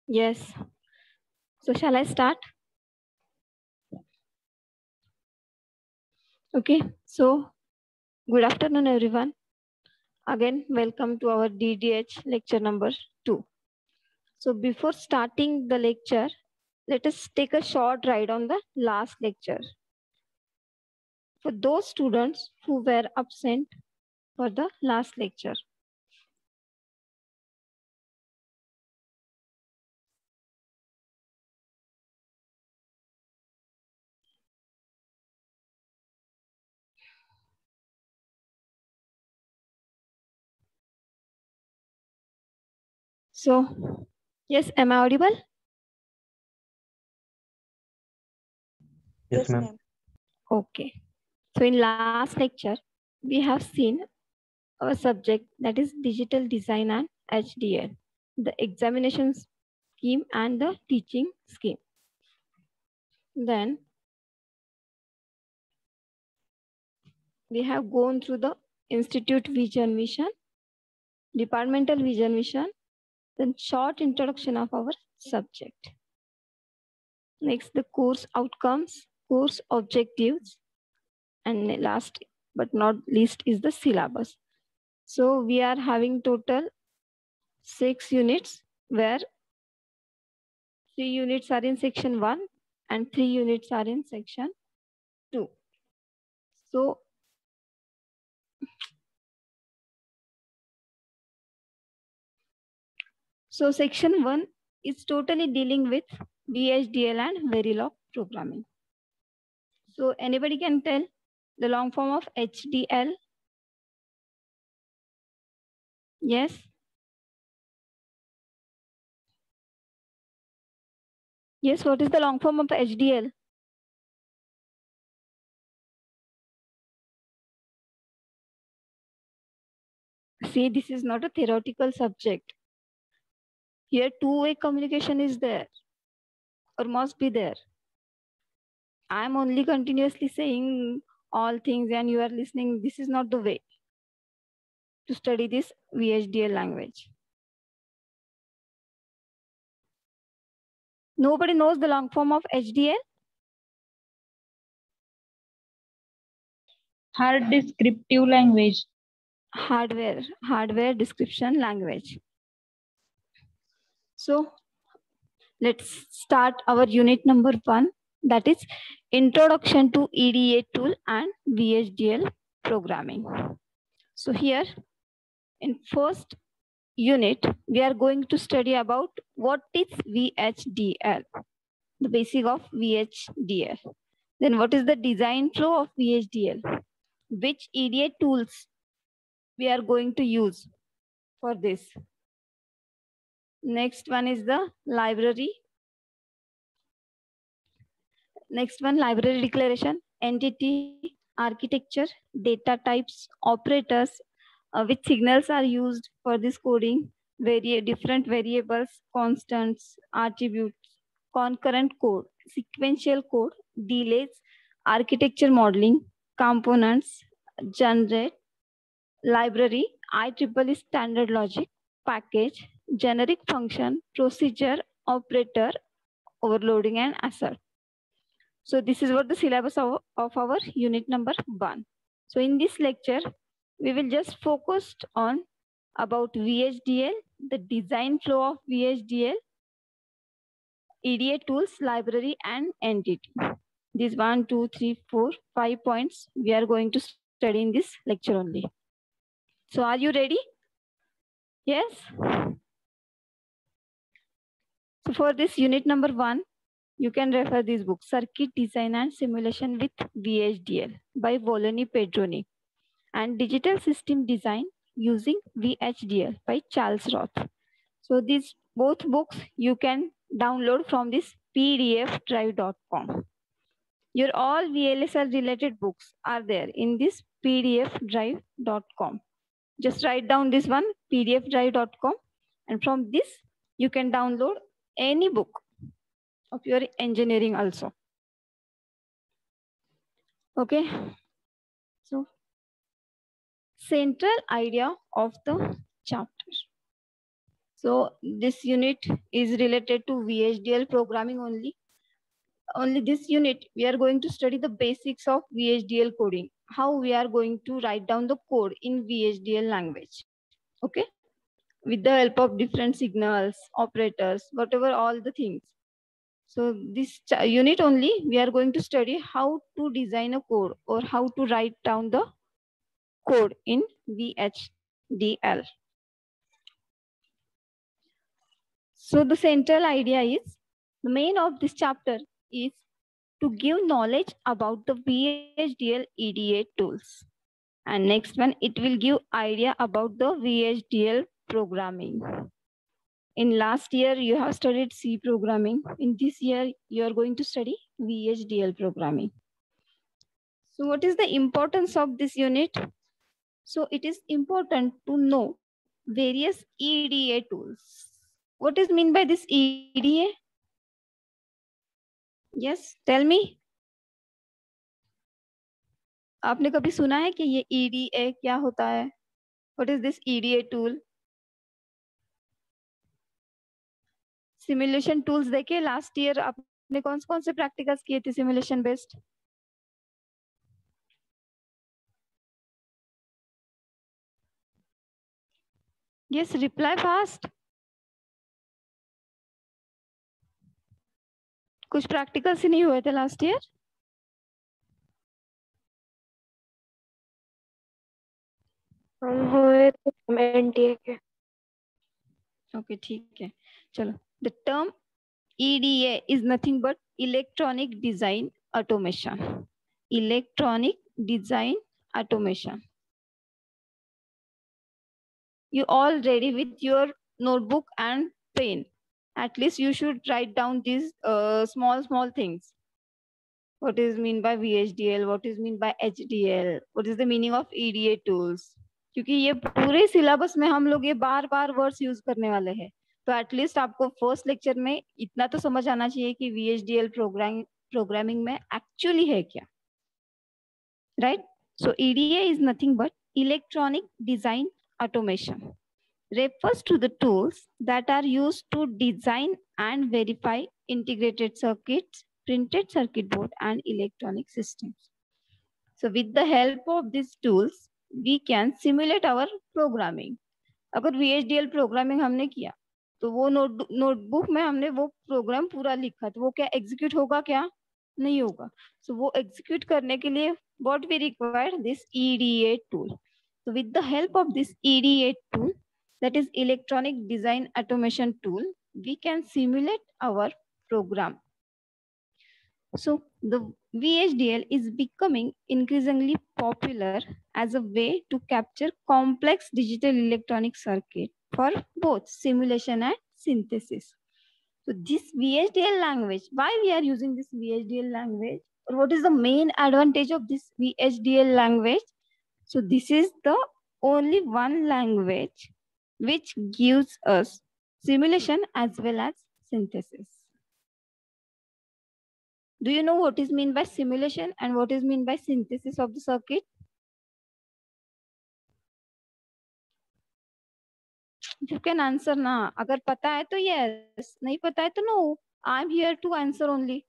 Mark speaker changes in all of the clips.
Speaker 1: Yes. So shall I start? Okay. So good afternoon, everyone. Again, welcome to our DDH lecture number 2. So before starting the lecture, let us take a short ride on the last lecture. For those students who were absent for the last lecture. So, yes, am I audible?
Speaker 2: Yes, ma'am.
Speaker 1: Okay. So in last lecture, we have seen our subject, that is digital design and HDL, the examination scheme and the teaching scheme. Then we have gone through the institute vision mission, departmental vision mission, then short introduction of our subject. Next, the course outcomes, course objectives, and last but not least is the syllabus. So we are having total 6 units, where 3 units are in section 1 and 3 units are in section 2. So section 1 is totally dealing with VHDL and Verilog programming. So anybody can tell the long form of HDL? Yes? Yes, what is the long form of HDL? See, this is not a theoretical subject. Here two-way communication is there or must be there. I'm only continuously saying all things and you are listening. This is not the way to study this VHDL language. Nobody knows the long form of HDL?
Speaker 3: Hard descriptive language.
Speaker 1: Hardware description language. So let's start our unit number 1, that is introduction to EDA tool and VHDL programming. So here in first unit, we are going to study about what is VHDL, the basic of VHDL. Then what is the design flow of VHDL? Which EDA tools we are going to use for this? Next one is the library. Next one, library declaration, entity, architecture, data types, operators, which signals are used for this coding, different variables, constants, attributes, concurrent code, sequential code, delays, architecture modeling, components, generate, library, IEEE standard logic, package, generic function, procedure, operator, overloading, and assert. So this is what the syllabus of our unit number 1. So in this lecture, we will just focus on about VHDL, the design flow of VHDL, EDA tools, library, and entity. These 1, 2, 3, 4, 5 points we are going to study in this lecture only. So are you ready? Yes? So for this unit number 1, you can refer this book, Circuit Design and Simulation with VHDL by Volony Pedroni, and Digital System Design using VHDL by Charles Roth. So these both books you can download from this pdfdrive.com. Your all VLSR related books are there in this pdfdrive.com. Just write down this one, pdfdrive.com, and from this you can download any book of your engineering also. Okay. So central idea of the chapter. So this unit is related to VHDL programming only. Only this unit, we are going to study the basics of VHDL coding, how we are going to write down the code in VHDL language. Okay, with the help of different signals, operators, whatever, all the things. So this unit only, we are going to study how to design a code or how to write down the code in VHDL. So the central idea is, the main of this chapter is to give knowledge about the VHDL EDA tools. And next one, it will give idea about the VHDL programming. In last year, you have studied C programming. In this year, you are going to study VHDL programming. So what is the importance of this unit? So it is important to know various EDA tools. What is mean by this EDA? Yes, tell me. आपने कभी सुना है कि ये EDA क्या होता है? What is this EDA tool? Simulation tools देखे लास्ट ईयर आपने कौन से प्रैक्टिकल्स किए थे simulation based? Yes, reply fast. कुछ प्रैक्टिकल्स ही नहीं हुए थे लास्ट ईयर?
Speaker 2: हम हुए थे एनटीए के.
Speaker 1: ओके, ठीक है, चलो. The term EDA is nothing but electronic design automation. Electronic design automation. You all ready with your notebook and pen? At least you should write down these small things. What is mean by VHDL? What is mean by HDL? What is the meaning of EDA tools? क्योंकि ये पूरे syllabus में हम लोग ये बार बार words use करने वाले हैं. तो एटलीस्ट आपको फर्स्ट लेक्चर में इतना तो समझ आना चाहिए कि VHDL प्रोग्रामिंग में एक्चुअली है क्या. Right? So EDA is nothing but electronic design automation. refers to the tools that are used to design and verify integrated circuits, printed circuit board, and electronic systems. So with the help of these tools, we can simulate our programming. अगर VHDL programming हमने किया तो वो notebook में हमने वो programme पूरा लिखा, तो वो क्या एग्जीक्यूट होगा? क्या नहीं होगा. So वो एग्जीक्यूट करने के लिए what we require this EDA tool. So with the help of this EDA tool, that is electronic design automation tool, we can simulate our program. So the VHDL is becoming increasingly popular as a way to capture complex digital electronic circuit for both simulation and synthesis. So this VHDL language, why we are using this VHDL language, or what is the main advantage of this VHDL language? So this is the only one language which gives us simulation as well as synthesis. Do you know what is mean by simulation and what is mean by synthesis of the circuit? You can answer na. अगर पता है तो yes, नहीं पता है तो no. I'm here to answer only.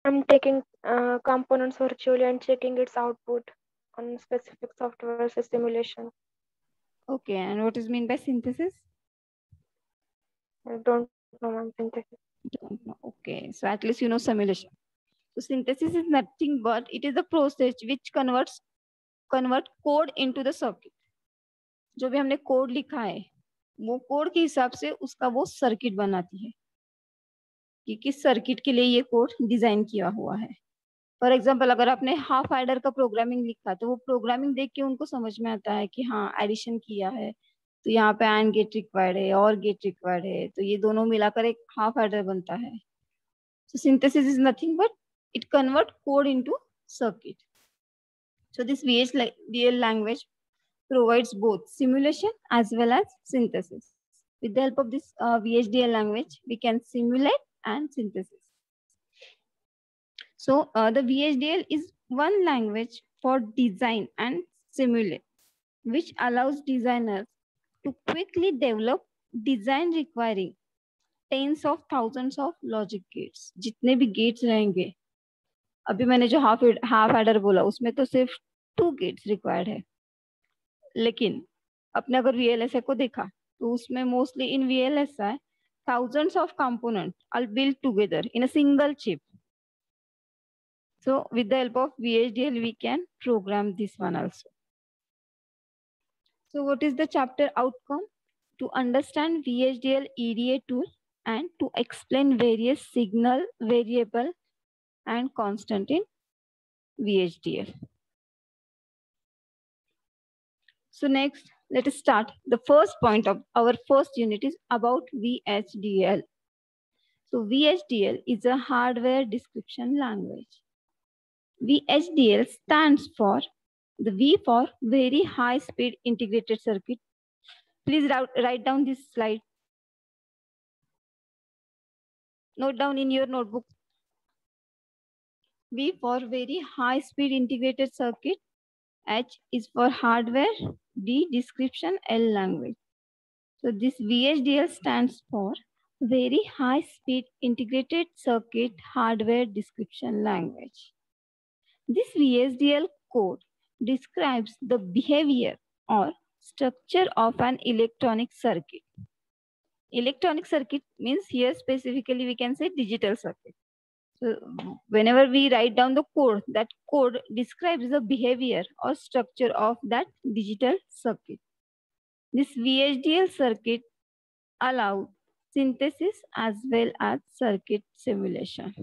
Speaker 2: I'm taking components virtually and checking its output on specific software as a simulation.
Speaker 1: Okay, and what is mean by synthesis?
Speaker 2: I don't know what synthesis.
Speaker 1: Don't know. Okay, so at least you know simulation. So synthesis is nothing but it is a process which convert code into the circuit. जो भी हमने code लिखा है वो code के हिसाब से उसका वो सर्किट बनाती है कि किस सर्किट के लिए ये कोड डिजाइन किया हुआ है. फॉर एग्जाम्पल अगर आपने हाफ एडर का प्रोग्रामिंग लिखा तो वो प्रोग्रामिंग देख के उनको समझ में आता है कि हाँ एडिशन किया है तो यहाँ पे एंड गेट रिक्वायर्ड है और गेट रिक्वायर्ड है, तो ये दोनों मिलाकर एक हाफ एडर बनता है. So synthesis is nothing but it convert code into circuit. So this VHDL language provides both simulation as well as synthesis. With the help of this VHDL language, we can simulate and synthesis. So the VHDL is one language for design and simulate. which allows designers to quickly develop design requiring tens of thousands of logic gates. जितने भी gates रहेंगे, अभी मैंने जो half adder बोला उसमें तो सिर्फ 2 gates required है, लेकिन अपने अगर VLSI को देखा तो उसमें mostly in VLSI thousands of components are built together in a single chip. So with the help of VHDL we can program this one also. So what is the chapter outcome? To understand VHDL EDA tool and to explain various signal, variable and constant in VHDL. So next, let us start. The first point of our first unit is about VHDL. So VHDL is a hardware description language. VHDL stands for the V for very high speed integrated circuit. Please write down this slide. Note down in your notebook. V for very high speed integrated circuit. H is for hardware. D description. L language. So this VHDL stands for very high speed integrated circuit hardware description language. This VHDL code describes the behavior or structure of an electronic circuit. Electronic circuit means here specifically we can say digital circuit. So whenever we write down the code, that code describes the behavior or structure of that digital circuit. This VHDL circuit allows synthesis as well as circuit simulation.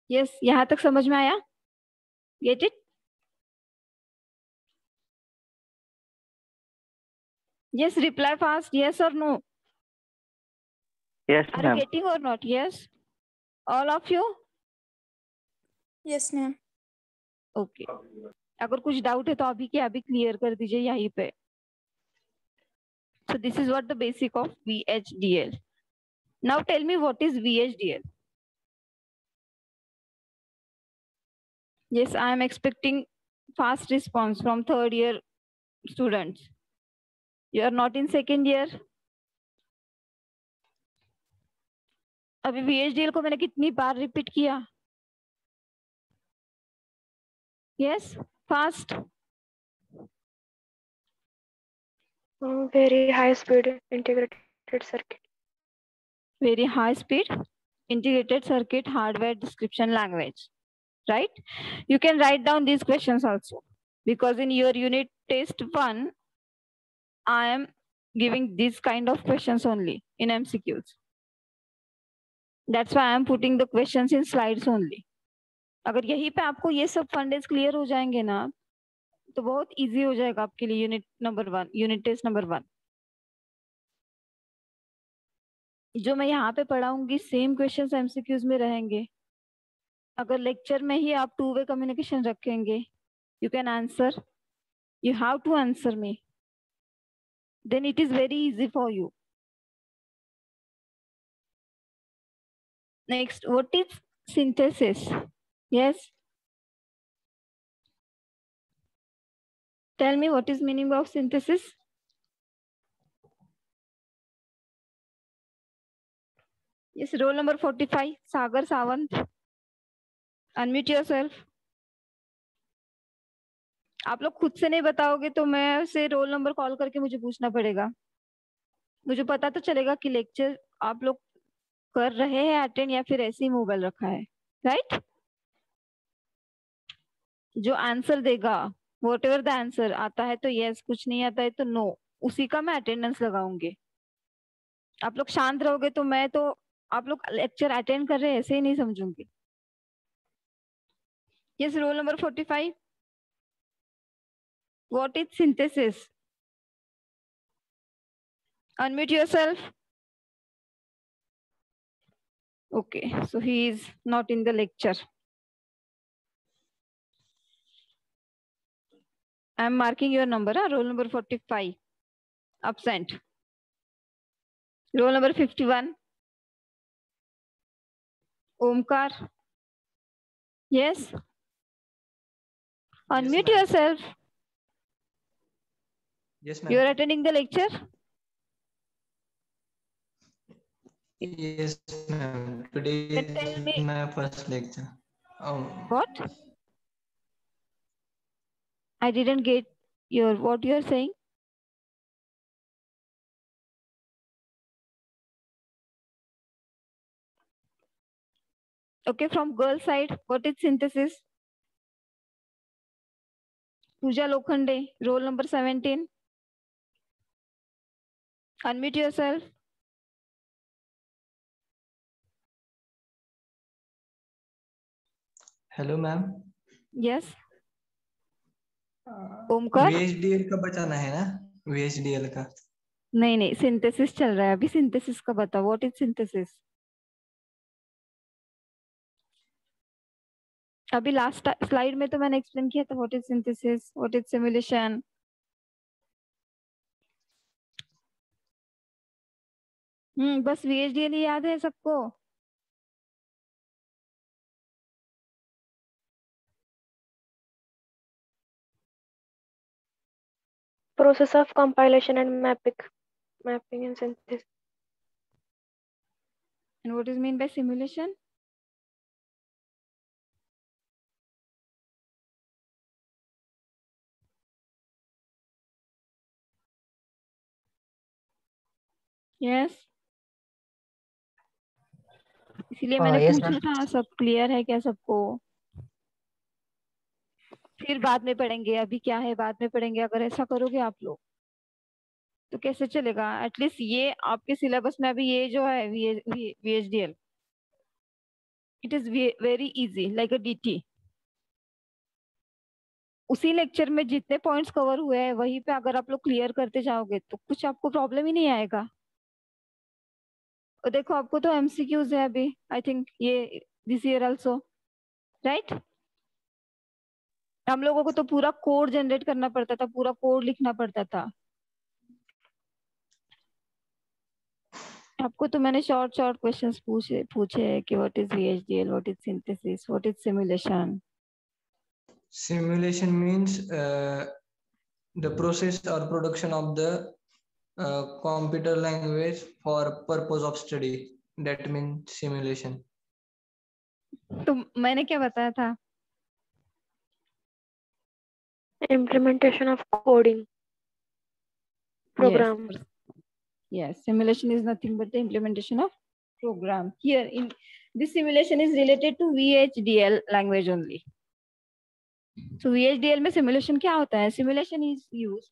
Speaker 1: Yes, यहाँ तक समझ में आया? Get it? Yes, reply fast. Yes or no?
Speaker 4: Yes,
Speaker 1: Are you
Speaker 4: ma'am.
Speaker 1: getting or not? Yes. All of you?
Speaker 5: Yes, ma'am.
Speaker 1: Okay. अगर कुछ doubt है तो अभी के अभी क्लियर कर दीजिए यहीं पे. So this is what the basic of VHDL. Now tell me what is VHDL? Yes, I am expecting fast response from third year students. You are not in second year. अभी VHDL को मैंने कितनी बार repeat किया? Yes, fast.
Speaker 2: Very high speed integrated circuit.
Speaker 1: Very high speed integrated circuit hardware description language, right? You can write down these questions also, because in your unit test 1, I am giving this kind of questions only in MCQs. That's why I am putting the questions in slides only. अगर यहीं पे आपको ये सब फंडेज clear हो जाएंगे ना तो बहुत इजी हो जाएगा आपके लिए unit number 1, unit test number 1. जो मैं यहाँ पे पढ़ाऊंगी सेम क्वेश्चंस एमसीक्यूज में रहेंगे. अगर लेक्चर में ही आप 2 वे कम्युनिकेशन रखेंगे, you can answer, you have to answer me, then it is very easy for you. Next, what is synthesis? Yes, tell me what is meaning of synthesis? Yes, roll number 45, Sagar Sawant. Unmute yourself. आप लोग खुद से नहीं बताओगे तो मैं से roll number call करके मुझे पूछना पड़ेगा. मुझे पता तो चलेगा कि लेक्चर आप लोग कर रहे हैं अटेंड या फिर ऐसे ही मोबाइल रखा है, राइट? जो आंसर देगा, व्हाटएवर द आंसर, आता है तो यस, कुछ नहीं आता है तो नो, उसी का मैं अटेंडेंस लगाऊंगी. आप लोग शांत रहोगे तो मैं तो आप लोग लेक्चर अटेंड कर रहे हैं ऐसे ही नहीं समझूंगी. Yes, roll number 45. What is synthesis? Unmute yourself. Okay, so he is not in the lecture. I am marking your number, roll number 45, absent. Roll number 51. Omkar. Yes. Unmute yourself.
Speaker 4: Yes,
Speaker 1: You are
Speaker 4: ma'am.
Speaker 1: attending the lecture?
Speaker 4: Yes, ma'am. Today
Speaker 1: Then tell
Speaker 4: is
Speaker 1: me.
Speaker 4: my first lecture.
Speaker 1: What? I didn't get what you are saying. Okay, from girl side, what is synthesis? Pooja Lokhande, roll number 17. Unmute yourself.
Speaker 4: Hello ma'am.
Speaker 1: Yes. Omkar?
Speaker 4: VHDL का बचाना है ना? VHDL का
Speaker 1: नहीं, synthesis चल रहा है अभी। सिंथेसिस का बताओ, व्हाट इज सिंथेसिस? अभी लास्ट स्लाइड में तो मैंने एक्सप्लेन किया था what is synthesis, what is simulation. बस VHDL ही याद है सबको?
Speaker 2: Process of compilation and mapping and synthesis.
Speaker 1: And what is mean by simulation? Yes. इसीलिए मैंने
Speaker 6: yes,
Speaker 1: पूछा था, सब क्लियर है क्या सबको? फिर बाद में पढ़ेंगे, अभी क्या है बाद में पढ़ेंगे। अगर ऐसा करोगे आप लोग तो कैसे चलेगा? एटलीस्ट ये आपके सिलेबस में अभी ये जो है VHDL, it is very easy like a DT। उसी लेक्चर में जितने पॉइंट्स कवर हुए हैं वहीं पे अगर आप लोग क्लियर करते जाओगे तो कुछ आपको प्रॉब्लम ही नहीं आएगा। और देखो आपको तो MCQs है अभी, आई थिंक ये दिस ईयर आल्सो, राइट? हम लोगों को तो पूरा कोड जनरेट करना पड़ता था, पूरा कोड लिखना पड़ता था। आपको तो मैंने शॉर्ट क्वेश्चंस पूछे कि what is VHDL, what is synthesis, what is simulation.
Speaker 4: simulation means the process or production of the computer language for purpose of study. That means simulation.
Speaker 1: तो मैंने क्या बताया था?
Speaker 2: Implementation of coding program.
Speaker 1: Yes, simulation is nothing but the implementation of program. Here in this simulation is related to VHDL language only. So VHDL में simulation क्या होता है? Simulation is used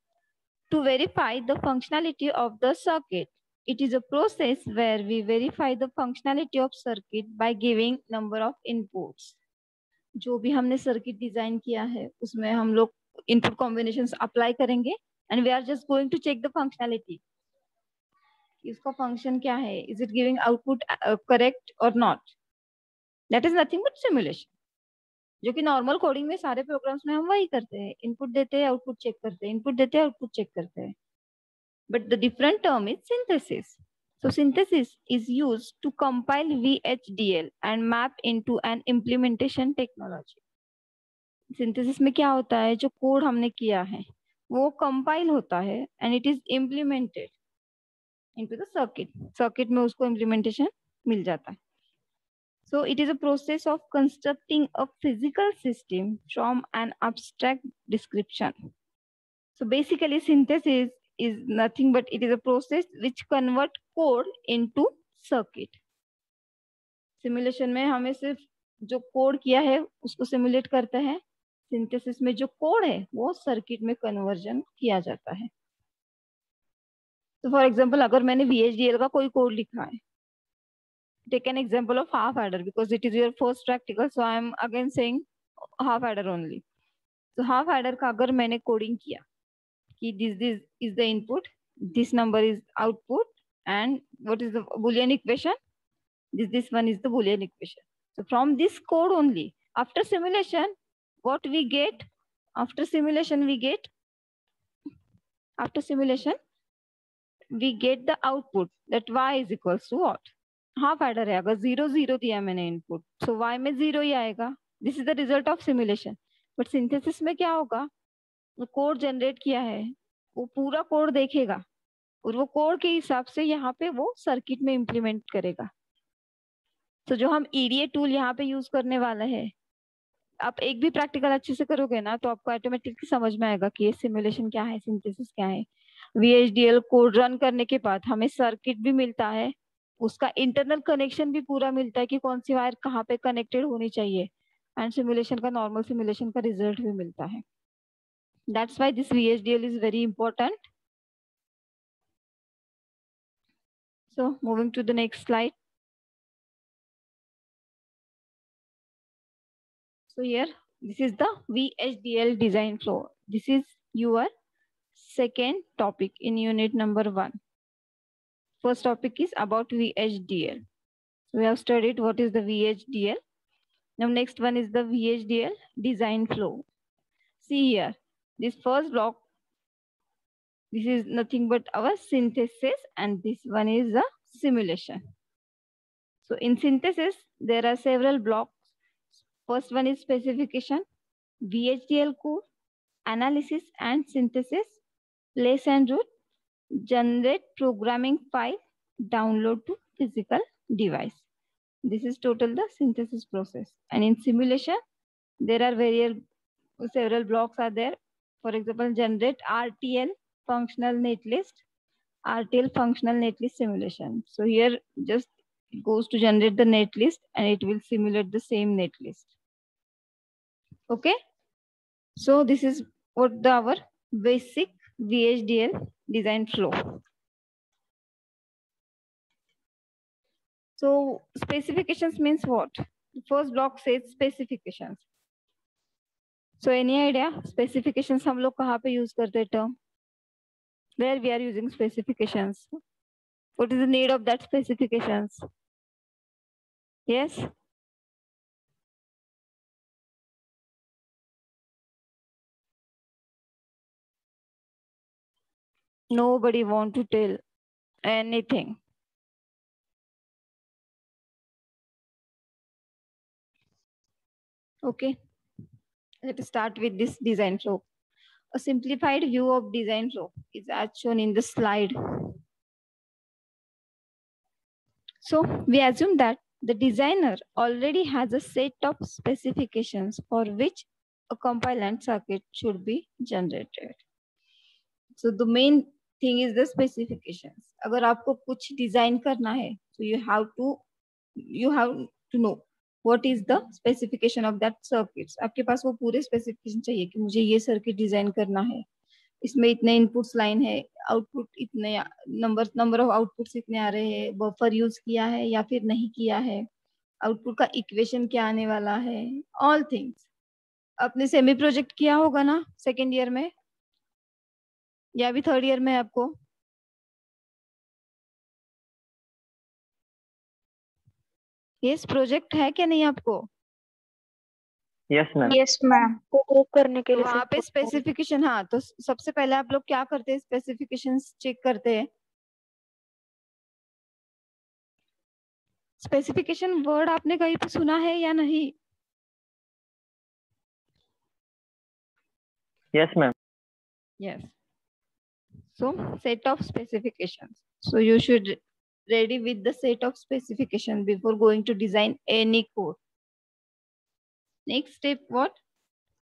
Speaker 1: to verify the functionality of the circuit. It is a process where we verify the functionality of circuit by giving number of inputs. जो भी हमने circuit design किया है उसमें हम लोग इनपुट कॉम्बिनेशंस अप्लाई करेंगे and we are just going to check the functionality. इसका फंक्शन क्या है, is it giving output correct और नॉट। That is nothing but simulation, जो कि नॉर्मल कोडिंग में सारे प्रोग्राम्स में हम वही करते हैं, इनपुट देते हैं आउटपुट चेक करते हैं, इनपुट देते हैं आउटपुट चेक करते हैं। But the different term is synthesis. So synthesis is used to compile VHDL and map into an implementation technology. Synthesis में क्या होता है, जो कोड हमने किया है वो कंपाइल होता है and it is implemented into the circuit. Circuit में उसको implementation मिल जाता है. So it is a process of constructing a physical system from an abstract description. So basically synthesis is nothing but it is a process which convert code into circuit. Simulation में हमें सिर्फ जो code किया है उसको simulate करता है, synthesis में जो कोड है वो सर्किट में कन्वर्जन किया जाता है. तो फॉर एग्जांपल अगर मैंने VHDL का कोई कोड लिखा है, take an example of half adder because it is your first practical, so I am again saying half adder only. So half adder का अगर मैंने कोडिंग किया कि this is the input, this number is output, and what is the Boolean equation? This one is the Boolean equation. So from this code only, after simulation, what we get? After simulation, we get the output that y is equals to what? Half adder है, अगर 0 0 दिया मैंने input तो y में 0 ही आएगा. This is the result of simulation. But synthesis में क्या होगा, कोड जनरेट किया है वो पूरा कोड देखेगा और वो कोड के हिसाब से यहाँ पे वो सर्किट में इम्प्लीमेंट करेगा। तो जो हम EDA टूल यहाँ पे यूज करने वाला है, आप एक भी प्रैक्टिकल अच्छे से करोगे ना तो आपको ऑटोमेटिकली समझ में आएगा कि ये सिमुलेशन क्या है, सिंथेसिस क्या है। VHDL कोड रन करने के बाद हमें सर्किट भी मिलता है, उसका इंटरनल कनेक्शन भी पूरा मिलता है कि कौन सी वायर कहाँ पे कनेक्टेड होनी चाहिए, एंड सिमुलेशन का, नॉर्मल सिमुलेशन का रिजल्ट भी मिलता है। That's why this VHDL is very important. So moving to the next slide. So here, this is the VHDL design flow. This is your second topic in unit number 1. First topic is about VHDL. So we have studied what is the VHDL. Now next one is the VHDL design flow. See here, this first block, this is nothing but our synthesis, and this one is the simulation. So in synthesis, there are several blocks. First one is specification, VHDL code, analysis and synthesis, place and route, generate programming file, download to physical device. This is total the synthesis process. And in simulation, there are several blocks are there. For example, generate RTL functional netlist, RTL functional netlist simulation. So here just it goes to generate the netlist and it will simulate the same netlist. Okay. So this is what our basic VHDL design flow. So specifications means what? The first block says specifications. So any idea specifications हम लोग कहाँ पे use करते हैं term? Where we are using specifications? What is the need of that specifications? Yes. Nobody want to tell anything. Okay. Let's start with this design flow. A simplified view of design flow is as shown in the slide. So we assume that the designer already has a set of specifications for which a compliant circuit should be generated. So the main thing is the specifications. अगर आपको कुछ design करना है, so you have to know what is the specification of that circuits. आपके पास वो पूरे specification चाहिए कि मुझे ये सर्किट डिजाइन करना है, इसमें इतने इनपुट्स लाइन है, आउटपुट इतने नंबर ऑफ आउटपुट्स इतने आ रहे हैं, बफर यूज किया है या फिर नहीं किया है, आउटपुट का इक्वेशन क्या आने वाला है, ऑल थिंग्स. आपने सेमी प्रोजेक्ट किया होगा ना सेकेंड ईयर में या भी थर्ड ईयर में आपको? यस, प्रोजेक्ट है क्या नहीं आपको?
Speaker 2: Yes ma'am. तो करने के लिए
Speaker 1: वहाँ पे स्पेसिफिकेशन, हाँ, तो सबसे पहले आप लोग क्या करते हैं? स्पेसिफिकेशंस चेक करते हैं. स्पेसिफिकेशन वर्ड आपने कहीं पे सुना है या नहीं?
Speaker 6: Yes ma'am.
Speaker 1: Yes. So set of specifications. So you should ready with the set of specifications before going to design any code. Next step what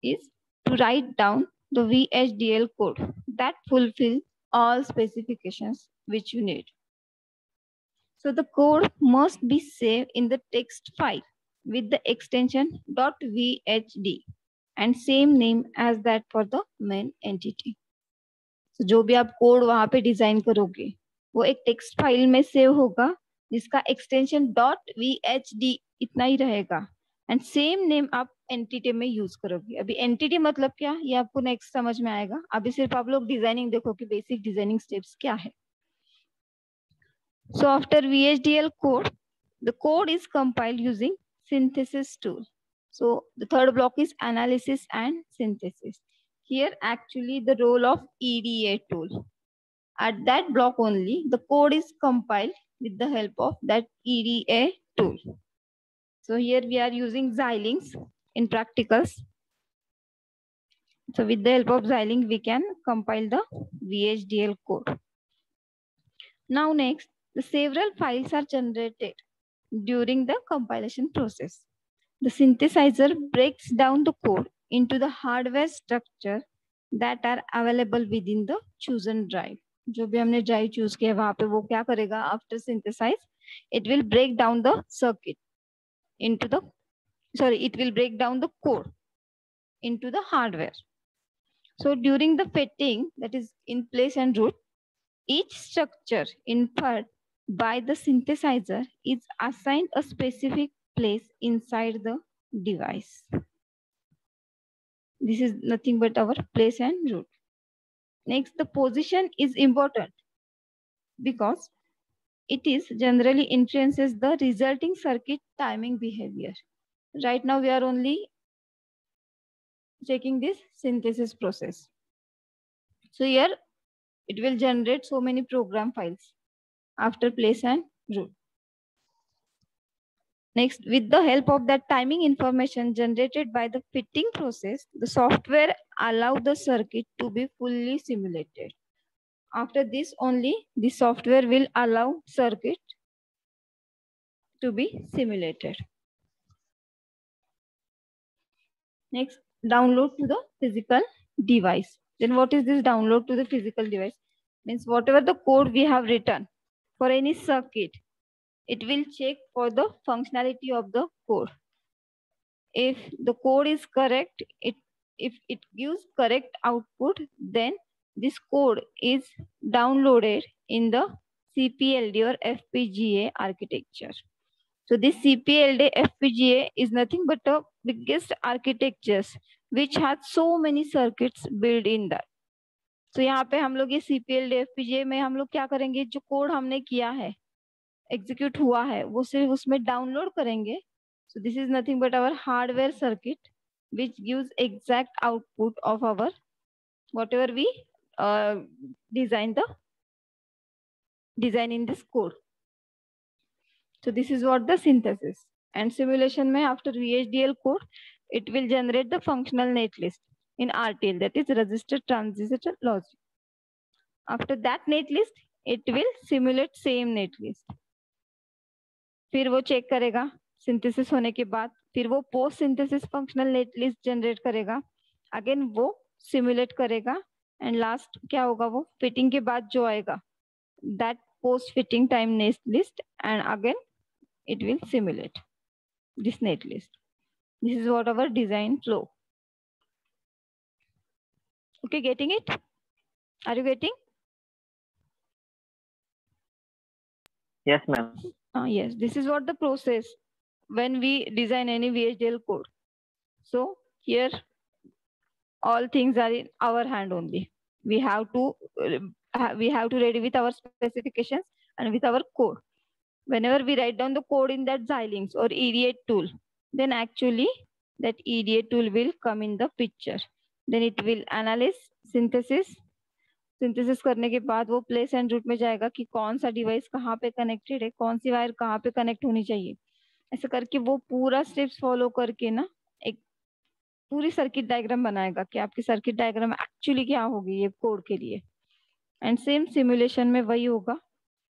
Speaker 1: is to write down the VHDL code that fulfill all specifications which you need. So the code must be saved in the text file with the extension .vhd and same name as that for the main entity. So जो भी आप code वहां पे design करोगे वो एक text file में save होगा जिसका एक्सटेंशन .vhd इतना ही रहेगा, एंड सेम नेम आप एंटिटी में यूज करोगे. अभी एंटिटी मतलब क्या, ये आपको नेक्स्ट समझ में आएगा. अभी सिर्फ आप लोग डिजाइनिंग देखो कि बेसिक डिजाइनिंग स्टेप्स क्या है. So after VHDL code, the code is compiled using synthesis tool. So the third block is analysis and synthesis. Here actually the role of EDA tool. At that block only, the code is compiled with the help of that EDA tool. So here we are using Xilinx in practicals. So with the help of Xilinx, we can compile the VHDL code. Now next, the several files are generated during the compilation process. The synthesizer breaks down the code into the hardware structure that are available within the chosen drive. जो भी हमने drive choose किया वहाँ पे वो क्या करेगा after synthesize, it will break down the circuit into the, it will break down the code into the hardware. So during the fitting, that is in place and root, each structure inferred by the synthesizer is assigned a specific place inside the device. This is nothing but our place and root. Next, the position is important because it is generally influences the resulting circuit timing behavior. Right now, we are only checking this synthesis process. So here, it will generate so many program files after place and root. Next, with the help of that timing information generated by the fitting process, the software allows the circuit to be fully simulated. After this only, the software will allow circuit to be simulated. Next, download to the physical device. Then what is this download to the physical device? Means whatever the code we have written for any circuit, it will check for the functionality of the code. If the code is correct, if it gives correct output, then this code is downloaded in the CPLD or FPGA architecture. So this CPLD FPGA is nothing but the biggest architectures which has so many circuits built in that. So यहाँ पे हम लोग ये CPLD FPGA में हम लोग क्या करेंगे, जो कोड हमने किया है, एग्जीक्यूट हुआ है, वो सिर्फ उसमें डाउनलोड करेंगे. So this is nothing but our hardware circuit which gives exact output of our whatever we design in this code. So this is what the synthesis. And simulation mein after VHDL code, it will generate the functional netlist in RTL, that is register transistor logic. After that netlist, it will simulate same netlist. फिर वो check करेगा synthesis होने के बाद, फिर वो post synthesis functional netlist generate करेगा, again वो सिमुलेट करेगा, एंड लास्ट क्या होगा, वो फिटिंग के बाद जो आएगा that post fitting time netlist, and again it will simulate this netlist. This is what our design flow. Okay, getting it? Are you getting?
Speaker 6: Yes, ma'am.
Speaker 1: Yes, this is what the process when we design any VHDL code. So here all things are in our hand only. We have to ready with our specifications and with our code. Whenever we write down the code in that Xilinx or EDA tool, then actually that EDA tool will come in the picture. Then it will analyze synthesis करने के बाद वो place and root में जाएगा कि कौन सा device कहाँ पे कनेक्टेड है, कौन सी वायर कहाँ पे कनेक्ट होनी चाहिए, ऐसा करके वो पूरा स्टेप्स फॉलो करके ना एक पूरी सर्किट डायग्राम बनाएगा कि आपकी सर्किट डायग्राम एक्चुअली क्या होगी ये कोड के लिए. एंड सेम सिमुलेशन में वही होगा,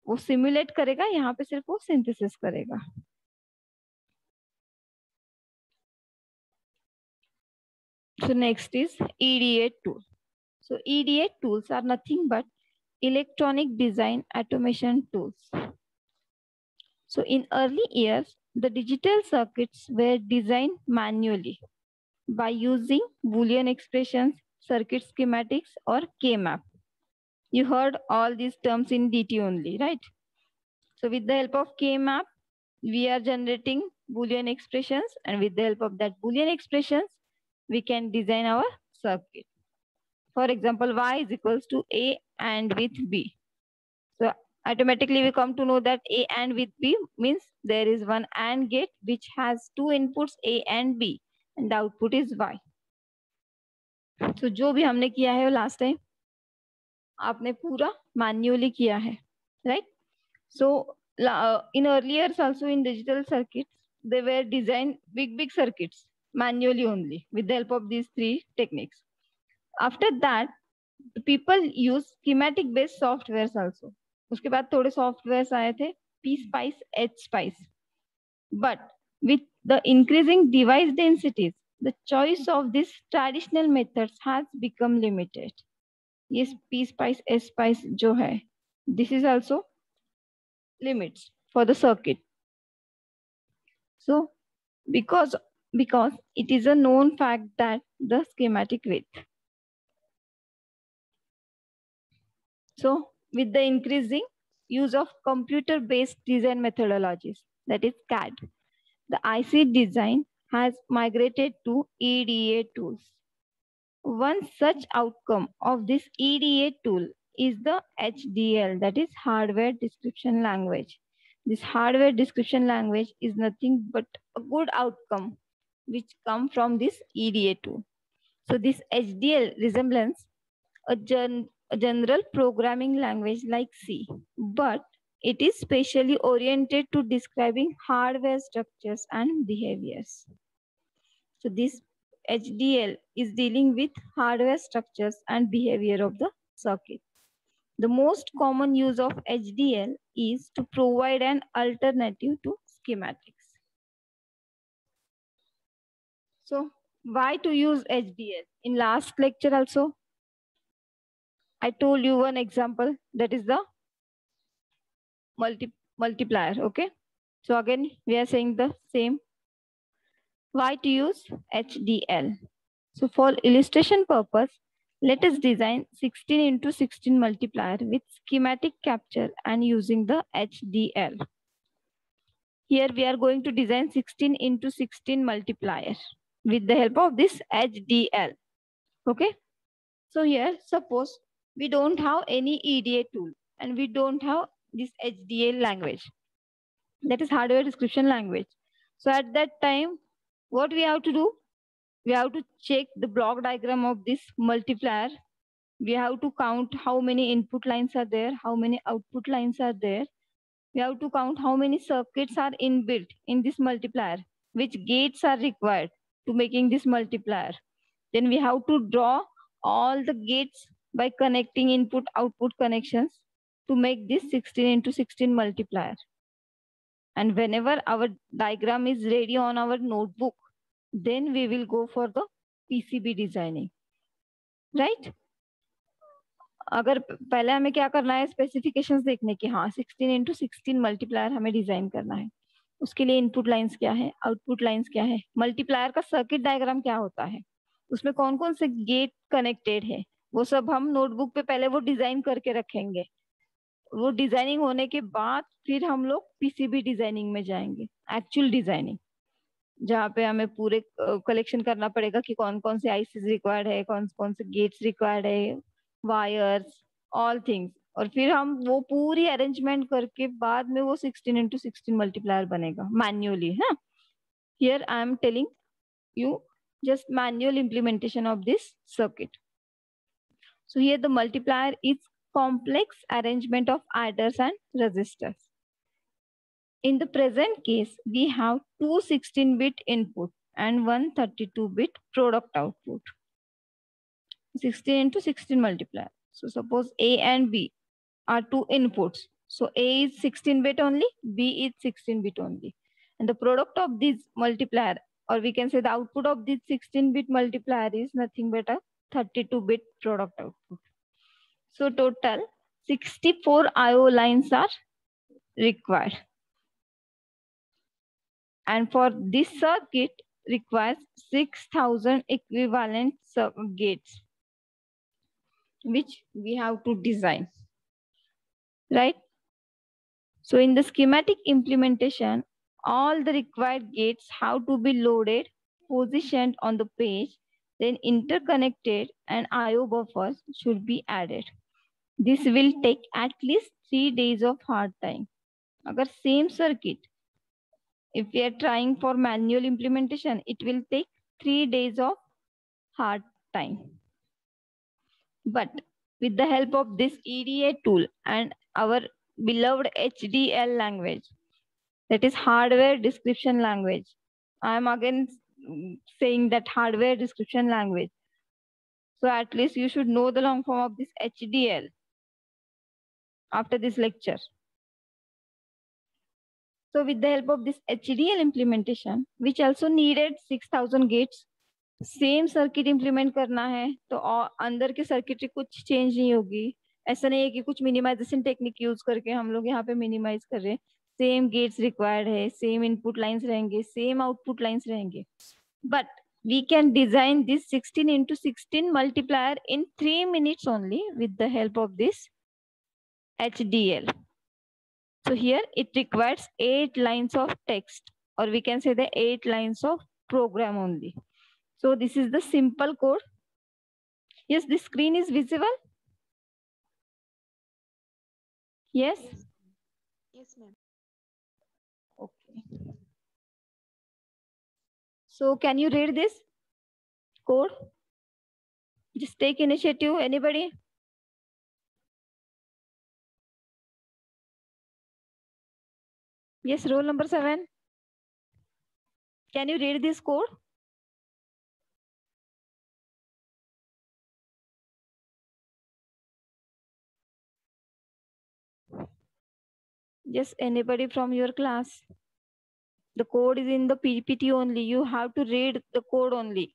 Speaker 1: वो सिमुलेट करेगा, यहाँ पे सिर्फ वो सिंथेसिस करेगा. So next is EDA tool. So EDA tools are nothing but electronic design automation tools. So in early years, the digital circuits were designed manually by using Boolean expressions, circuit schematics, or K-map. You heard all these terms in DT only, right? So with the help of K-map, we are generating Boolean expressions, and with the help of that Boolean expressions, we can design our circuit. For example, y is equals to a and with b. So automatically we come to know that a and with b means there is one AND gate which has two inputs a and b, and the output is y. So जो भी हमने किया है last time, आपने पूरा manually किया है, right? So in earlier also in digital circuits, they were designed big circuits manually only with the help of these three techniques. After that, the people use schematic based softwares also. उसके बाद थोड़े softwares आए थे, PSpice, HSpice. But with the increasing device densities, the choice of these traditional methods has become limited. Yes, PSpice, HSpice जो है, this is also limits for the circuit. So because it is a known fact that the schematic width. So with the increasing use of computer-based design methodologies, that is CAD, the IC design has migrated to EDA tools. One such outcome of this EDA tool is the HDL, that is hardware description language. This hardware description language is nothing but a good outcome which come from this EDA tool. So this HDL resembles a general programming language like C, but it is specially oriented to describing hardware structures and behaviors. So this HDL is dealing with hardware structures and behavior of the circuit. The most common use of HDL is to provide an alternative to schematics. So why to use HDL? In last lecture also, I told you one example, that is the multiplier, okay? So again, we are saying the same. Why to use HDL? So for illustration purpose, let us design 16 × 16 multiplier with schematic capture and using the HDL. Here we are going to design 16 × 16 multiplier with the help of this HDL. Okay. So here, suppose we don't have any EDA tool and we don't have this HDL language. That is hardware description language. So at that time, what we have to do? We have to check the block diagram of this multiplier. We have to count how many input lines are there, how many output lines are there. We have to count how many circuits are inbuilt in this multiplier, which gates are required to making this multiplier. Then we have to draw all the gates by connecting input output connections to make this 16 × 16 multiplier. And whenever our diagram is ready on our notebook, then we will go for the PCB designing, right? अगर पहले हमें क्या करना है, specifications देखने की, हाँ 16 × 16 multiplier हमें डिजाइन करना है. उसके लिए इनपुट लाइंस क्या है, आउटपुट लाइंस क्या है, मल्टीप्लायर का सर्किट डायग्राम क्या होता है, उसमें कौन कौन से गेट कनेक्टेड है, वो सब हम नोटबुक पे पहले वो डिजाइन करके रखेंगे. वो डिजाइनिंग होने के बाद फिर हम लोग पीसीबी डिजाइनिंग में जाएंगे, एक्चुअल डिजाइनिंग, जहाँ पे हमें पूरे कलेक्शन करना पड़ेगा कि कौन कौन से आईसीज रिक्वायर्ड है, कौन कौन से गेट्स रिक्वायर्ड है, वायर्स, ऑल थिंग्स. और फिर हम वो पूरी अरेंजमेंट करके बाद में वो 16 × 16 मल्टीप्लायर बनेगा मैन्युअली, है. Here I am telling you just manual implementation of this circuit. So here the multiplier is complex arrangement of adders and resistors. In the present case, we have two 16-bit input and one 32-bit product output. 16 × 16 multiplier. So suppose A and B are two inputs. So A is 16-bit only, B is 16-bit only. And the product of this multiplier, or we can say the output of this 16-bit multiplier is nothing but a 32-bit product output. So total 64 IO lines are required. And for this circuit requires 6,000 equivalent gates, which we have to design, right? So in the schematic implementation, all the required gates have to be loaded, positioned on the page, then interconnected, and IO buffers should be added. This will take at least 3 days of hard time. Agar same circuit, if we are trying for manual implementation, it will take 3 days of hard time. But with the help of this EDA tool and our beloved HDL language, that is hardware description language. I am again saying that hardware description language. So at least you should know the long form of this HDL after this lecture. So with the help of this HDL implementation, which also needed 6000 gates, same circuit implement करना है तो अंदर के circuitry कुछ change नहीं होगी. ऐसा नहीं है कि कुछ मिनिमाइजेशन टेक्निक यूज करके हम लोग यहाँ पे मिनिमाइज कर रहे हैं. सेम गेट्स रिक्वायर्ड है, सेम इनपुट लाइंस रहेंगे, सेम आउटपुट लाइंस रहेंगे, but we can design this 16x16 multiplier in 3 minutes only with the help of this HDL. So here it requires 8 lines of text, or we can say the 8 lines of program only. So this is the simple code. Yes, the screen is visible. Yes.
Speaker 2: Yes, ma'am.
Speaker 1: Okay. So can you read this code? Just take initiative, anybody? Yes, roll number 7. Can you read this code? Yes, anybody from your class? The code is in the PPT only. You have to read the code only.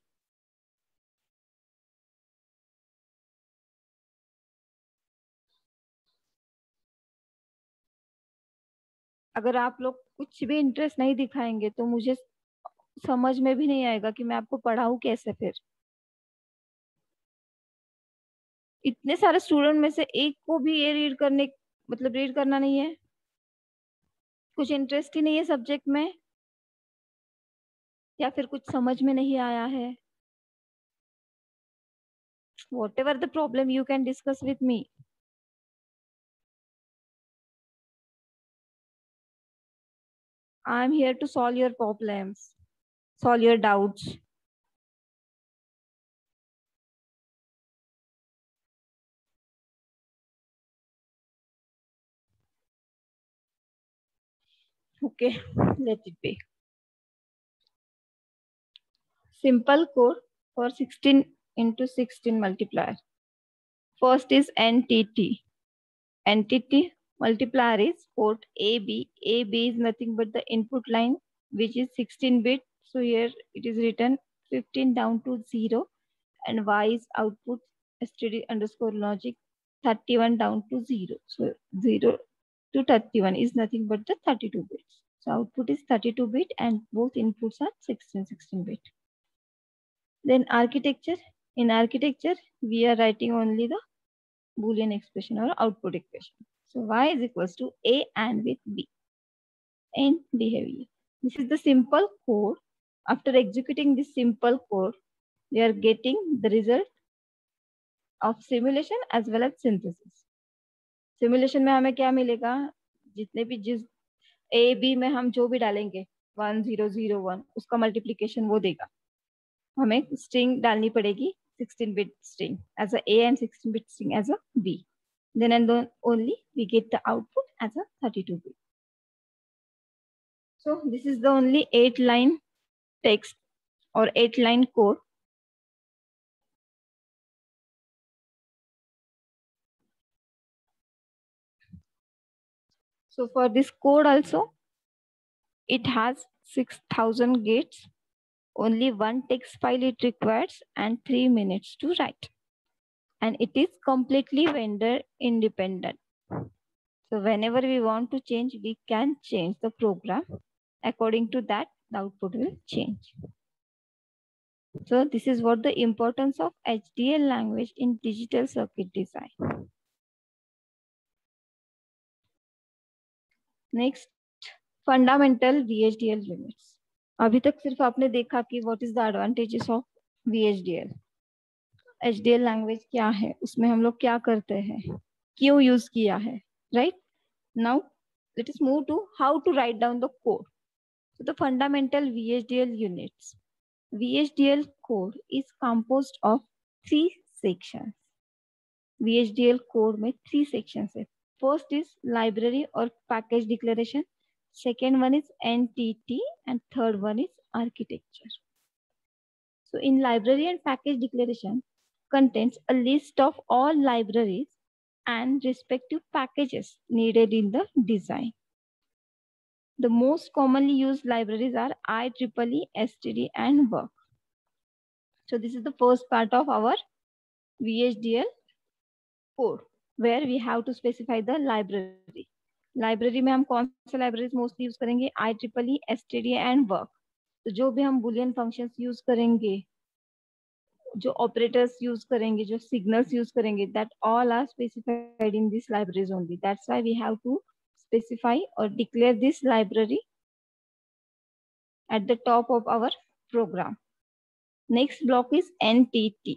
Speaker 1: अगर आप लोग कुछ भी interest नहीं दिखाएंगे तो मुझे समझ में भी नहीं आएगा कि मैं आपको पढ़ाऊं कैसे. फिर इतने सारे स्टूडेंट में से एक को भी ये रीड करना नहीं है, कुछ इंटरेस्ट ही नहीं है सब्जेक्ट में, या फिर कुछ समझ में नहीं आया है. Whatever the problem, you can discuss with me. I am here to solve your problems, solve your doubts. Okay, let it be. Simple code for 16x16 multiplier. First is NTT. NTT multiplier is port AB. AB is nothing but the input line, which is 16-bit. So here it is written 15 down to 0, and Y is output std underscore logic 31 down to 0. So 0 to 31 is nothing but the 32 bits. So output is 32-bit and both inputs are 16-bit. Then architecture. In architecture, we are writing only the Boolean expression or output equation. So Y is equals to A and with B in behavior. This is the simple code. After executing this simple code, we are getting the result of simulation as well as synthesis. Simulation में हमें क्या मिलेगा? जितने भी जिस A, B में हम जो भी डालेंगे 1 0 0 1 उसका मल्टीप्लीकेशन वो देगा. हमें स्ट्रिंग डालनी पड़ेगी 16-bit string as a A and 16-bit string as a B. Then and then only we get the output as a 32-bit. So this is the only 8-line text or 8-line code. So for this code also, it has 6000 gates. Only one text file it requires and 3 minutes to write. And it is completely vendor independent. So whenever we want to change, we can change the program. According to that, the output will change. So this is what the importance of HDL language in digital circuit design. Next, fundamental VHDL units. अभी तक सिर्फ आपने देखा कि what is the advantages of VHDL. HDL language क्या है, उसमें हम लोग क्या करते हैं, क्यों यूज किया है, right? Now let us move to how to write down the code. So the fundamental VHDL units. VHDL code is composed of 3 sections. VHDL code में 3 sections है. First is library or package declaration. Second one is NTT and third one is architecture. So in library and package declaration, contains a list of all libraries and respective packages needed in the design. The most commonly used libraries are IEEE, STD, and Work. So this is the first part of our VHDL code, where we have to specify the library. Library में हम कौन सा libraries mostly use करेंगे? IEEE, STD and work. तो जो भी हम Boolean functions use करेंगे, जो ऑपरेटर्स यूज करेंगे, जो सिग्नल्स यूज करेंगे, that all are specified in this libraries only. That's why we have to specify or declare this library at the top of our program. Next block is NTT.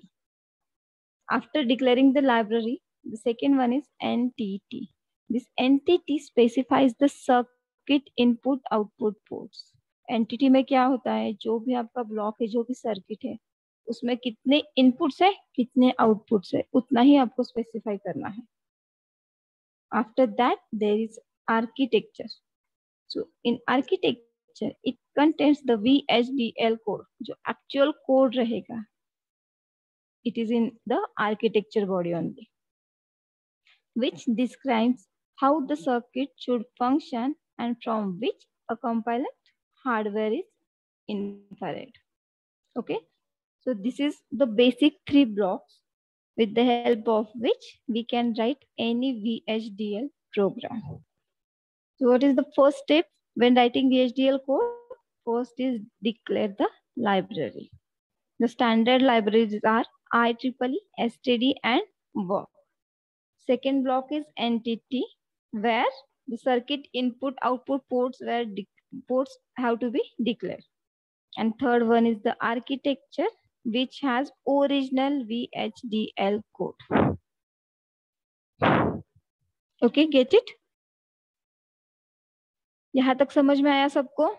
Speaker 1: After declaring the library, the second one is NTT. This NTT specifies the circuit input output ports. NTT में क्या होता है? जो भी आपका block है, जो भी सर्किट है, उसमें कितने इनपुट्स है, कितने आउटपुट्स है, उतना ही आपको स्पेसिफाई करना है. After that, there is architecture. So in architecture, it contains the VHDL code. जो actual code रहेगा, it is in the architecture body only, which describes how the circuit should function and from which a component hardware is inferred. Okay, so this is the basic 3 blocks with the help of which we can write any VHDL program. So what is the first step when writing VHDL code? First is declare the library. The standard libraries are IEEE, STD, and Work. Second block is NTT, where the circuit input output ports have to be declared. And third one is the architecture, which has original VHDL code. Okay, get it? यहाँ तक समझ में आया सबको?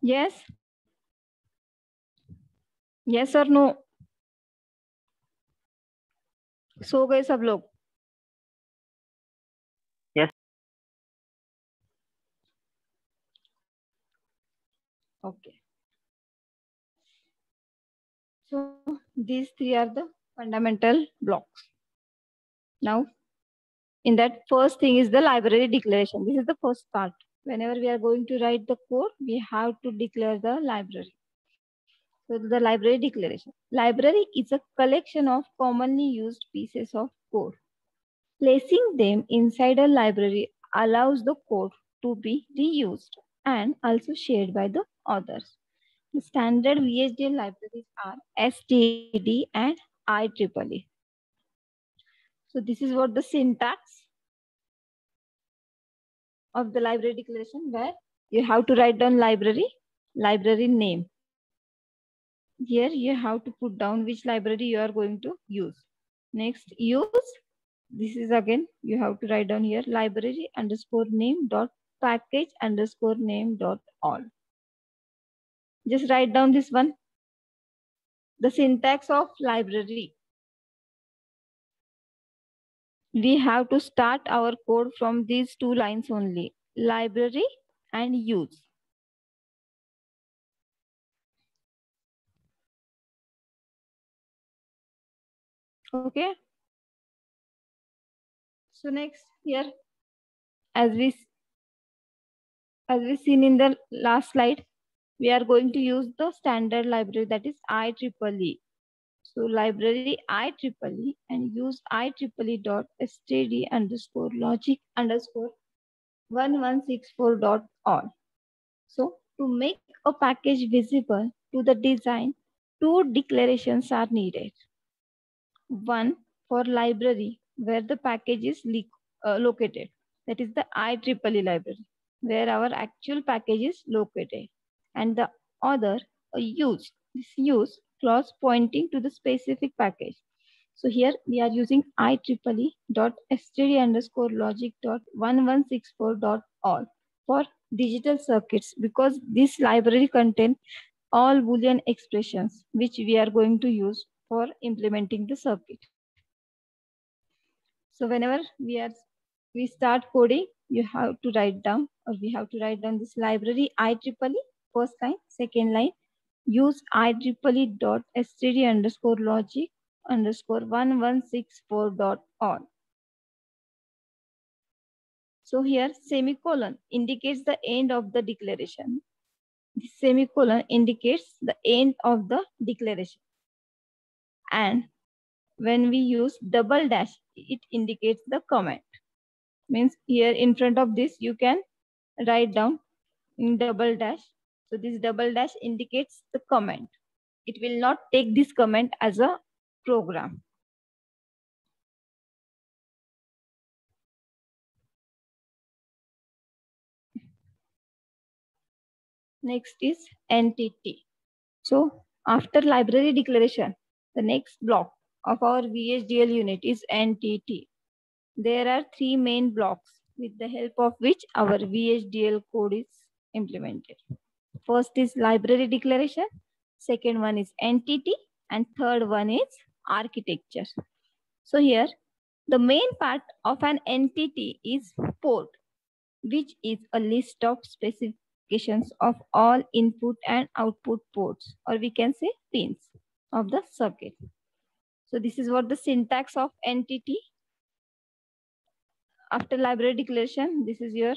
Speaker 1: Yes? Yes or no? सो गए सब लोग?
Speaker 6: Yes.
Speaker 1: Okay. So these 3 are the fundamental blocks. Now, in that, first thing is the library declaration. This is the first part. Whenever we are going to write the code, we have to declare the library. So the library declaration. Library is a collection of commonly used pieces of code. Placing them inside a library allows the code to be reused and also shared by the others. The standard VHDL libraries are STD and IEEE. So this is what the syntax of the library declaration, where you have to write down library name. Here you have to put down which library you are going to use. Next, use. This is again, you have to write down here library underscore name dot package underscore name dot all. Just write down this one. The syntax of library. We have to start our code from these 2 lines only, library and use. Okay. So next here, as we seen in the last slide, we are going to use the standard library, that is IEEE. So library IEEE and use IEEE.std underscore logic underscore 1164.all. So to make a package visible to the design, 2 declarations are needed. One for library, where the package is located, that is the IEEE library, where our actual package is located. And the other, a use. This use clause pointing to the specific package. So here we are using IEEE.std underscore logic.1164.all for digital circuits, because this library contains all Boolean expressions which we are going to use for implementing the circuit. So whenever we start coding, you have to write down, or we have to write down this library IEEE, first line, second line, use IEEE.std_logic_1164.all. So here semicolon indicates the end of the declaration. The semicolon indicates the end of the declaration. And when we use double dash, it indicates the comment. Means here in front of this, you can write down in double dash. So this double dash indicates the comment. It will not take this comment as a program. Next is entity. So after library declaration, the next block of our VHDL unit is entity. There are three main blocks with the help of which our VHDL code is implemented. First is library declaration, second one is entity, and third one is architecture. So here, the main part of an entity is port, which is a list of specifications of all input and output ports, or we can say pins of the circuit. So this is what the syntax of entity. After library declaration, this is your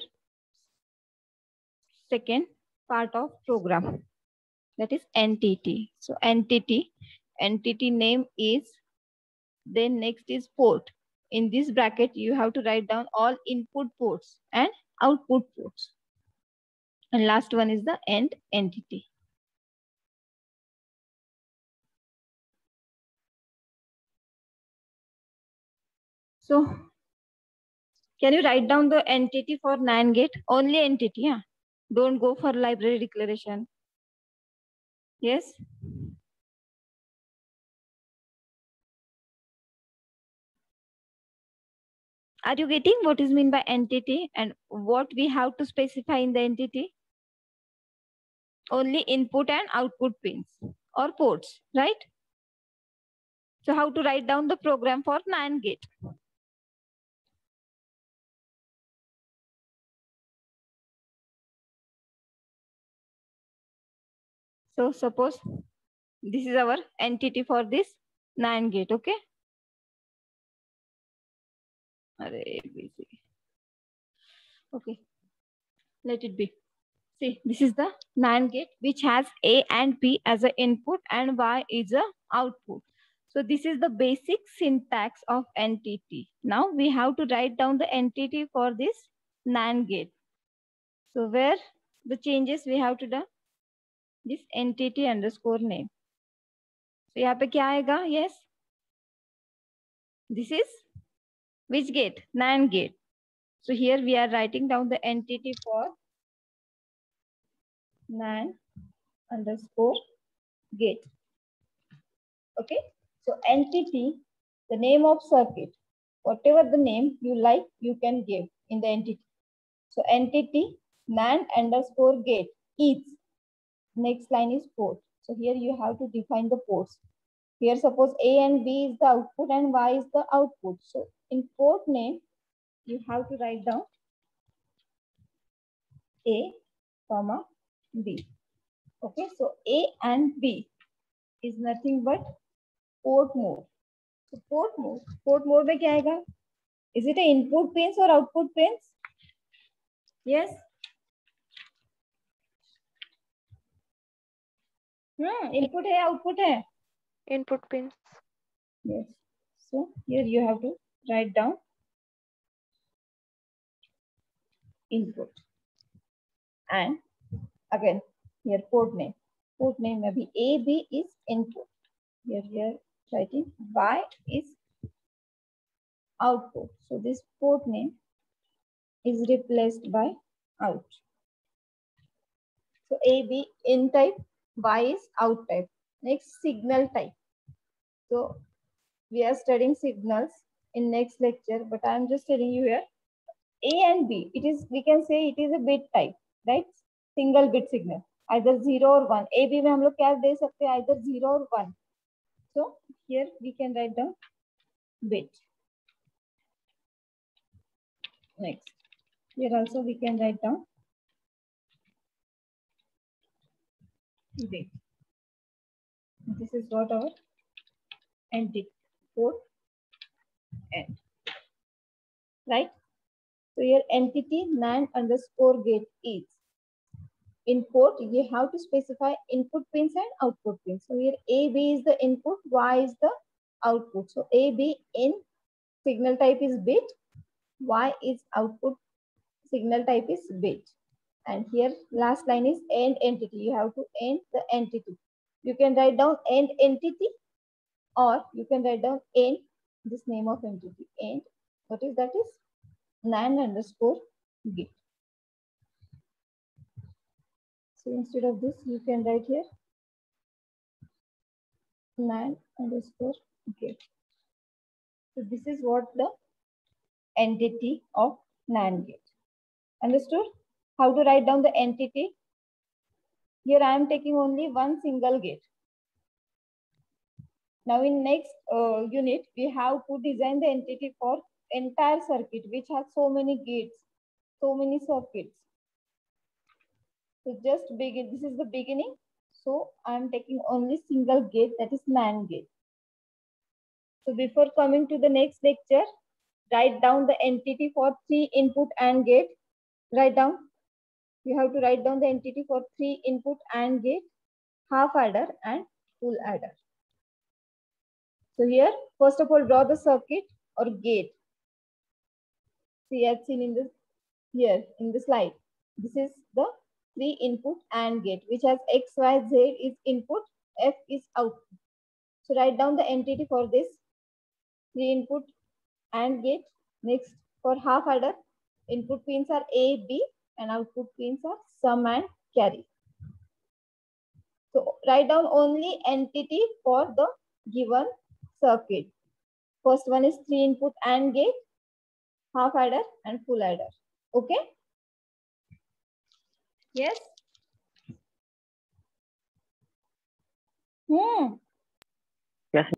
Speaker 1: second part of program, that is entity. So entity name is, then next is port. In this bracket, you have to write down all input ports and output ports. And last one is the end entity. So can you write down the entity for NAND gate? Only entity, yeah. Don't go for library declaration. Yes. Are you getting what is meant by entity and what we have to specify in the entity? Only input and output pins or ports, right? So how to write down the program for NAND gate? So suppose this is our entity for this NAND gate, okay? Okay, let it be. See, this is the NAND gate which has A and B as an input and Y is a output. So this is the basic syntax of entity. Now we have to write down the entity for this NAND gate. So where the changes we have to do? This entity underscore name. So यहाँ पे क्या आएगा? Yes. This is which gate? NAND gate. So here we are writing down the entity for NAND underscore gate. Okay. So entity, the name of circuit, whatever the name you like, you can give in the entity. So entity NAND underscore gate is. Next line is port. So here you have to define the ports. Here suppose A and B is the output and Y is the output. So in port name, you have to write down A, comma B. Okay, so A and B is nothing but port mode. So port mode में क्या आएगा? Is it a input pins or output pins? Yes. Input है, output है.
Speaker 2: Input pins.
Speaker 1: Yes. So here you have to write down input. And again, here port name. Port name may be A, B is input. Here we are writing Y is output. So this port name is replaced by out. So A, B in type, Y is out type. Next, signal type. So we are studying signals in next lecture, but I am just telling you here, A and B, it is, we can say it is a bit type, right? Single bit signal, either 0 or 1. A, B में हम लोग क्या दे सकते हैं, either 0 or 1. So here we can write down bit. Next, here also we can write down bit. This is what our entity port end, right? So your entity NAND underscore gate is. In port, you have to specify input pins and output pins. So here AB is the input, Y is the output. So AB in signal type is bit, Y is output signal type is bit. And here last line is end entity. You have to end the entity. You can write down end entity, or you can write down end, this name of entity, end. What is that is NAND underscore gate. So instead of this, you can write here NAND underscore gate. So this is what the entity of NAND gate. Understood? How to write down the entity? Here I am taking only one single gate. Now in next unit, we have to design the entity for entire circuit, which has so many gates, so many circuits. So just begin, this is the beginning. So I am taking only single gate, that is NAND gate. So before coming to the next lecture, write down the entity for 3 input AND gate. Write down. You have to write down the entity for 3 input AND gate, half adder and full adder. So here, first of all, draw the circuit or gate. See, as seen in this here in the slide. This is the 3 input AND gate, which has X, Y, Z is input, F is output. So write down the entity for this 3 input AND gate. Next, for half adder, input pins are A, B, and output pins are sum and carry. So write down only entity for the given circuit. First one is 3 input AND gate, half adder and full adder. Okay? Yes?
Speaker 6: Yes.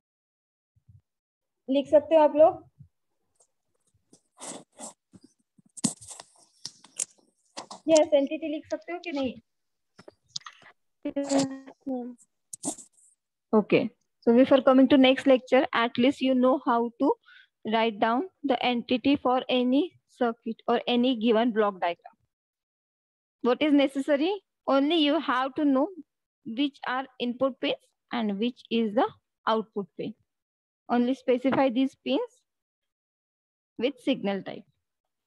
Speaker 1: लिख सकते हो आप लोग? Yes, entity लिख सकते हो कि नहीं? Okay. So before coming to next lecture, at least you know how to write down the entity for any circuit or any given block diagram. What is necessary? Only you have to know which are input pins and which is the output pin. Only specify these pins with signal type.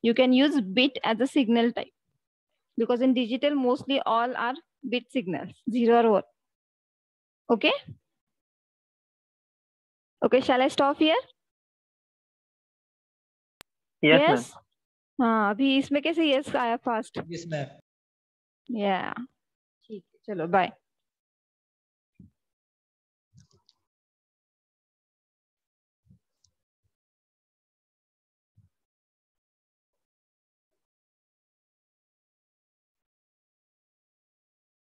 Speaker 1: You can use bit as a signal type, because in digital mostly all are bit signals, 0 or 1. Okay? Okay, shall I stop here?
Speaker 6: Yes,
Speaker 1: हाँ, अभी इसमें कैसे yes आया fast?
Speaker 4: Yes, ma'am.
Speaker 1: Yeah. ठीक है, चलो bye.